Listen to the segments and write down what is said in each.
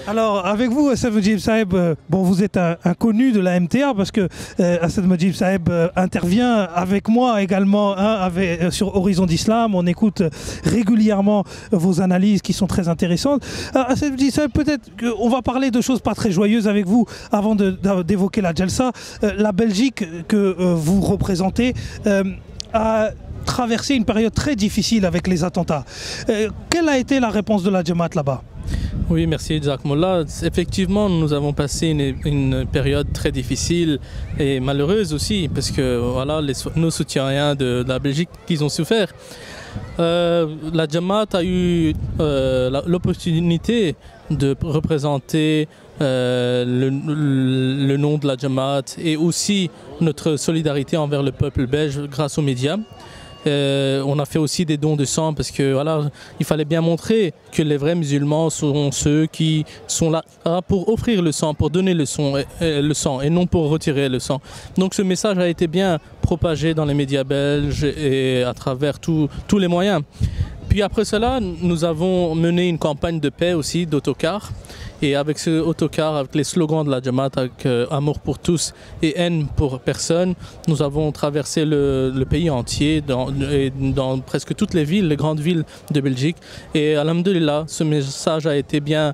Alors, avec vous, Assad Mujib Saheb, bon, vous êtes un connu de la MTA parce que Assad Mujib Saheb intervient avec moi également sur Horizon d'Islam. On écoute régulièrement vos analyses qui sont très intéressantes. Assad Mujib Saheb, peut-être qu'on va parler de choses pas très joyeuses avec vous avant d'évoquer la Jalsa. La Belgique que vous représentez a traversé une période très difficile avec les attentats. Quelle a été la réponse de la Jamaat là-bas ? Oui, merci Jacques Molla. Effectivement, nous avons passé une période très difficile et malheureuse aussi, parce que voilà, nos soutiens de la Belgique qu'ils ont souffert. La Jamaat a eu l'opportunité de représenter le nom de la Jamaat et aussi notre solidarité envers le peuple belge grâce aux médias. On a fait aussi des dons de sang parce que voilà, il fallait bien montrer que les vrais musulmans sont ceux qui sont là pour offrir le sang, pour donner le sang et non pour retirer le sang. Donc ce message a été bien propagé dans les médias belges et à travers tous les moyens. Puis après cela, nous avons mené une campagne de paix aussi d'autocar. Et avec ce autocar, avec les slogans de la Jamaat, avec amour pour tous et haine pour personne, nous avons traversé le pays entier, dans presque toutes les villes, les grandes villes de Belgique. Et alhamdoulilah, ce message a été bien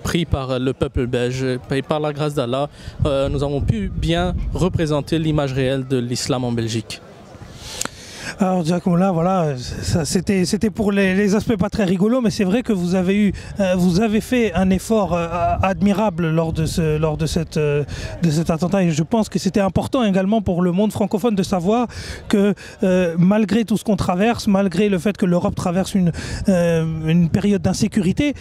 pris par le peuple belge. Et par la grâce d'Allah, nous avons pu bien représenter l'image réelle de l'islam en Belgique. Alors Giacomo, là, voilà, c'était pour les aspects pas très rigolos, mais c'est vrai que vous avez fait un effort admirable lors de cet attentat, et je pense que c'était important également pour le monde francophone de savoir que malgré tout ce qu'on traverse, malgré le fait que l'Europe traverse une période d'insécurité,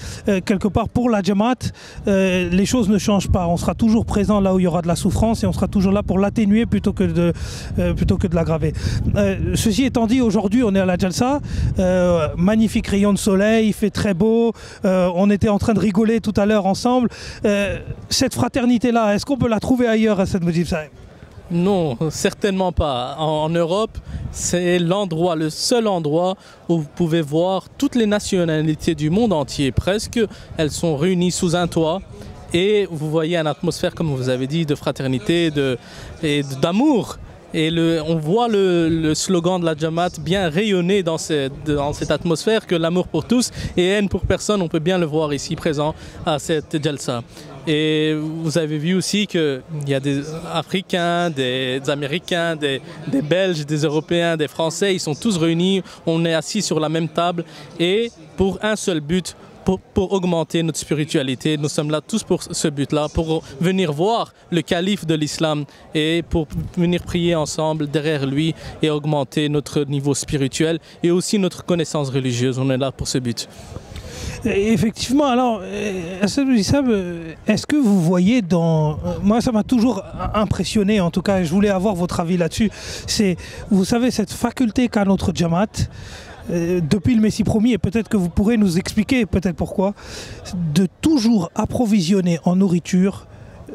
quelque part pour la Jamaat, les choses ne changent pas. On sera toujours présent là où il y aura de la souffrance et on sera toujours là pour l'atténuer plutôt que de l'aggraver. Ceci étant dit, aujourd'hui on est à la Jalsa, magnifique rayon de soleil, il fait très beau, on était en train de rigoler tout à l'heure ensemble. Cette fraternité-là, est-ce qu'on peut la trouver ailleurs, Assad Mujib Saheb ? Non, certainement pas. En Europe, c'est l'endroit, le seul endroit où vous pouvez voir toutes les nationalités du monde entier, presque. Elles sont réunies sous un toit. Et vous voyez une atmosphère, comme vous avez dit, de fraternité et d'amour. Et on voit le slogan de la Jamaat bien rayonner dans cette atmosphère que l'amour pour tous et haine pour personne, on peut bien le voir ici présent à cette Jalsa. Et vous avez vu aussi qu'il y a des Africains, des Américains, des Belges, des Européens, des Français, ils sont tous réunis, on est assis sur la même table et pour un seul but, pour augmenter notre spiritualité. Nous sommes là tous pour ce but-là, pour venir voir le calife de l'islam et pour venir prier ensemble derrière lui et augmenter notre niveau spirituel et aussi notre connaissance religieuse. On est là pour ce but. Effectivement, alors, Assad Mujib Saheb, est-ce que vous voyez moi, ça m'a toujours impressionné, en tout cas, et je voulais avoir votre avis là-dessus, c'est, vous savez, cette faculté qu'a notre Jamaat, depuis le Messie promis, et peut-être que vous pourrez nous expliquer peut-être pourquoi, de toujours approvisionner en nourriture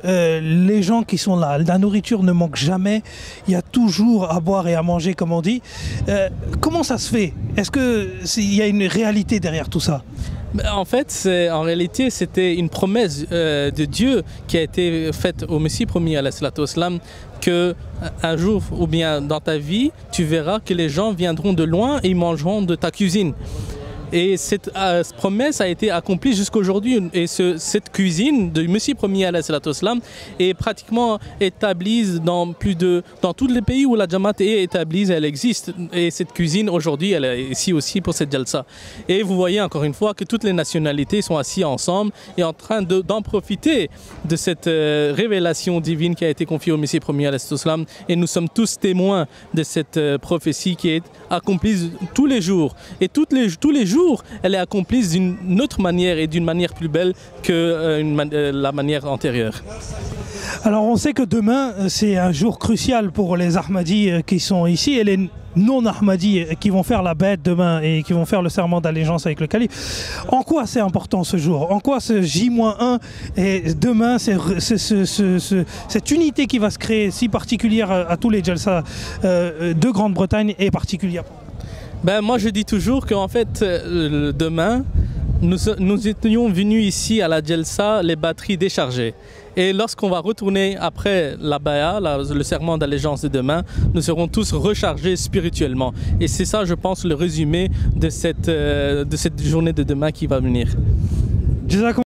les gens qui sont là. La nourriture ne manque jamais, il y a toujours à boire et à manger, comme on dit. Comment ça se fait? Est-ce qu'il y a une réalité derrière tout ça? En fait, en réalité, c'était une promesse de Dieu qui a été faite au Messie promis, alayhi salatu wassalam, que un jour ou bien dans ta vie, tu verras que les gens viendront de loin et ils mangeront de ta cuisine. Et cette promesse a été accomplie jusqu'aujourd'hui. Et cette cuisine de Messie premier alayhi salatu wassalam est pratiquement établie dans tous les pays où la Jamaat est établie, elle existe. Et cette cuisine aujourd'hui, elle est ici aussi pour cette Jalsa. Et vous voyez encore une fois que toutes les nationalités sont assises ensemble et en train d'en profiter de cette révélation divine qui a été confiée au Messie premier alayhi salatu wassalam. Et nous sommes tous témoins de cette prophétie qui est accomplie tous les jours. Et tous les jours, elle est accomplie d'une autre manière et d'une manière plus belle que la manière antérieure. Alors on sait que demain c'est un jour crucial pour les Ahmadis qui sont ici et les non-Ahmadis qui vont faire la bête demain et qui vont faire le serment d'allégeance avec le calife. En quoi c'est important ce jour? En quoi ce J-1 et demain cette unité qui va se créer si particulière à tous les Jalsa de Grande-Bretagne est particulière? Moi je dis toujours qu'en fait demain Nous étions venus ici à la Jalsa, les batteries déchargées. Et lorsqu'on va retourner après la Baya, le serment d'allégeance de demain, nous serons tous rechargés spirituellement. Et c'est ça, je pense, le résumé de cette journée de demain qui va venir.